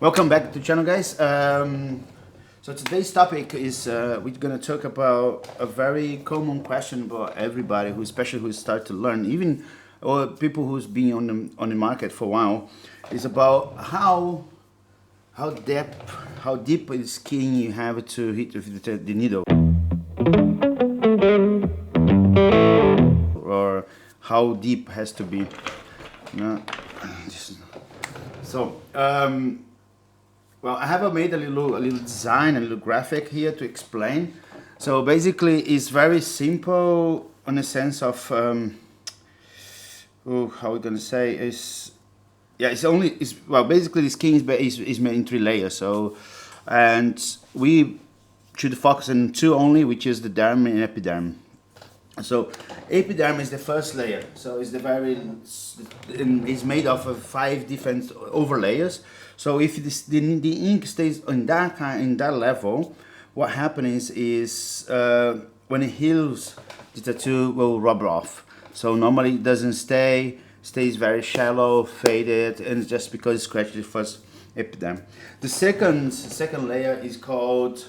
Welcome back to the channel, guys. So today's topic is we're gonna talk about a very common question about everybody, who especially who start to learn, even or people who's been on the market for a while, is about how deep is skin you have to hit with the needle, or how deep has to be. No, so. Well, I have made a little design, a little graphic here to explain. So basically, it's very simple in the sense of how we're gonna say is, yeah, well, basically the skin is made in 3 layers. So, and we should focus on two only, which is the derm and epiderm. So epiderm is the first layer. So it's it's made of 5 different overlayers. So if the ink stays in that level, what happens is when it heals, the tattoo will rub off. So normally it doesn't stays very shallow, faded, and just because it scratched the first epiderm. The second layer is called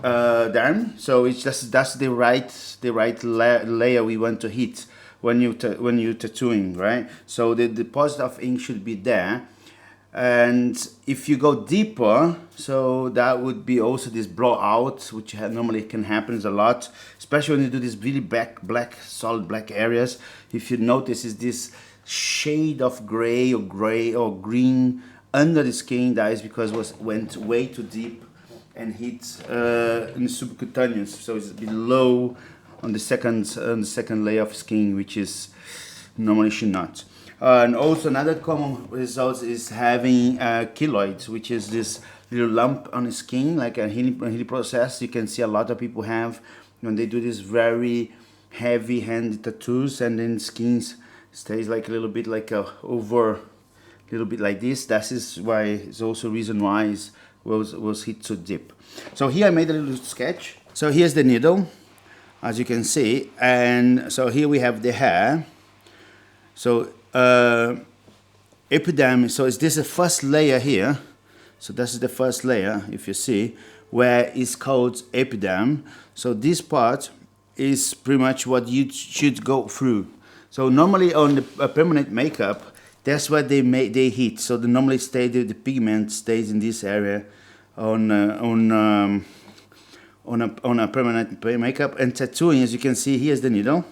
derm. So it's just that's the right layer we want to hit when you tattooing, right? So the deposit of ink should be there. And if you go deeper, so that would be also this blowout, which normally can happen a lot, especially when you do these really solid black areas. If you notice, is this shade of gray or green under the skin. That is because it went way too deep and hit in the subcutaneous, so it's below on the second layer of skin, which is normally should not. And also another common result is having keloids, which is this little lump on the skin, like a healing process. You can see a lot of people have when they do this very heavy-handed tattoos, and then skin stays like a little bit like over, a little bit like this. That is why it's also reason why it was hit so deep. So here I made a little sketch. So here's the needle, as you can see, and so here we have the hair. So epidermis, so is this the first layer here? So this is the first layer, if you see, where it's called epiderm. So this part is pretty much what you should go through. So normally on the permanent makeup, that's what they hit. So normally the pigment stays in this area on a permanent makeup. And tattooing, as you can see, here's the needle,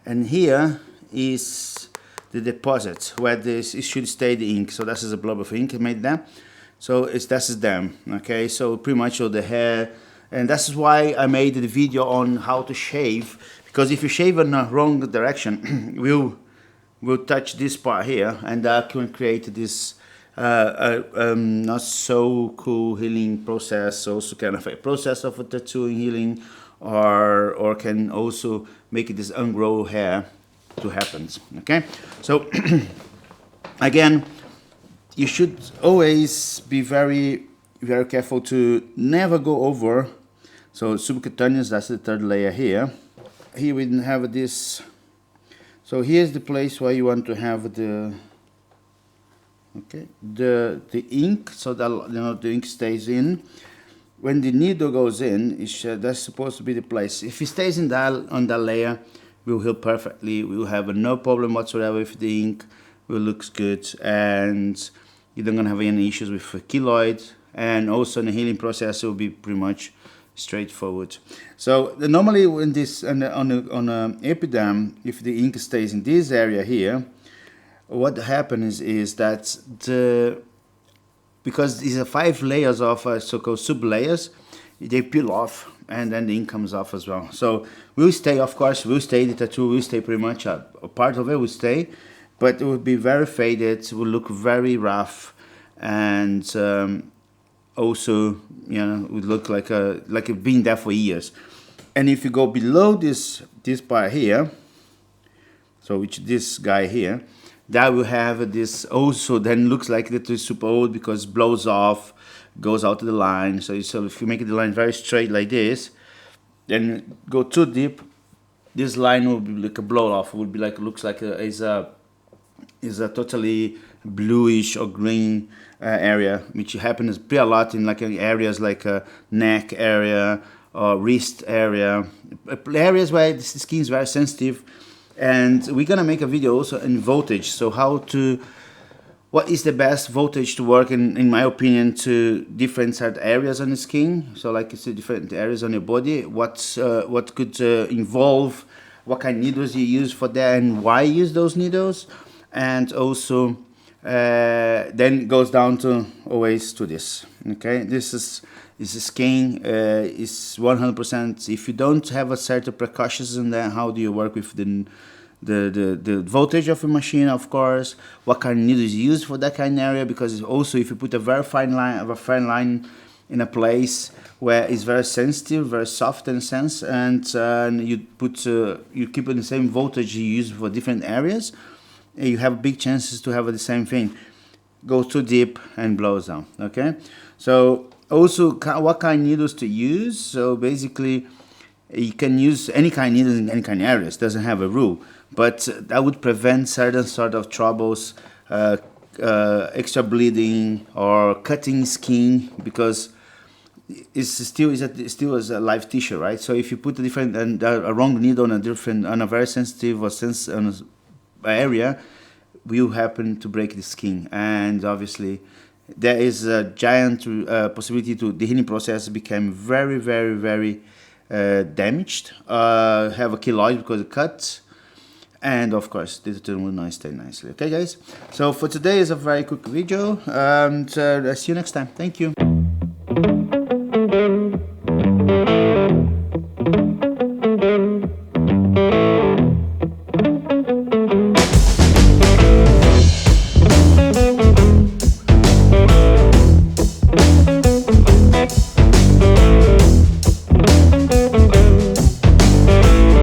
and here is the deposit where it should stay the ink. So this is a blob of ink made there. So this is them. Okay, so pretty much all the hair, and that's why I made the video on how to shave, because if you shave in the wrong direction, we'll touch this part here, and that can create this not so cool healing process, also kind of a process of a tattooing healing, or can also make this ungrow hair to happen. Okay, so again, you should always be very careful to never go over. So subcutaneous, that's the third layer here. Here we have this. So here's the place where you want to have the ink, so that the ink stays in. When the needle goes in, that's supposed to be the place. If it stays in on that layer, will heal perfectly. We will have no problem whatsoever with the ink. Will looks good, and you're not gonna have any issues with keloid. And also in the healing process, it will be pretty much straightforward. So normally when this on a epiderm, if the ink stays in this area here, what happens is that because these are 5 layers of so-called sub-layers, they peel off, and then the ink comes off as well. So we'll stay, of course, the tattoo will stay pretty much, a part of it will stay, but it will be very faded, it will look very rough, and also, you know, would look like it's been there for years. And if you go below this part here, so which this guy here, that will have this also then looks like it is super old because it blows off, goes out to the line. So if you make the line very straight like this, then go too deep, this line will be like a blow off. It would be like, looks like is a totally bluish or green area, which happens pretty a lot in like areas like neck area or wrist area, areas where the skin is very sensitive. And we're gonna make a video also in voltage, so what is the best voltage to work in my opinion, to different certain areas on the skin. So like it's different areas on your body, what could involve, what kind of needles you use for that and why you use those needles. And also then it goes down to always to this. Okay, this is skin is 100%. If you don't have a certain precautions in there, how do you work with the voltage of a machine, of course, what kind of needles you use for that kind of area, because also if you put a very fine line in a place where it's very sensitive, very soft in a sense, and you keep it the same voltage you use for different areas, you have big chances to have the same thing, go too deep and blows down. Okay, so also what kind of needles to use. So basically you can use any kind of needles in any kind of areas, doesn't have a rule, but that would prevent certain sort of troubles, extra bleeding or cutting skin, because it's still is a live tissue, right? So if you put a wrong needle on a very sensitive or area, will happen to break the skin. And obviously there is a giant possibility to the healing process become very, very, very damaged, have a keloid because it cuts, and of course the tone will not stay nicely. Okay guys, so for today is a very quick video, and see you next time. Thank you.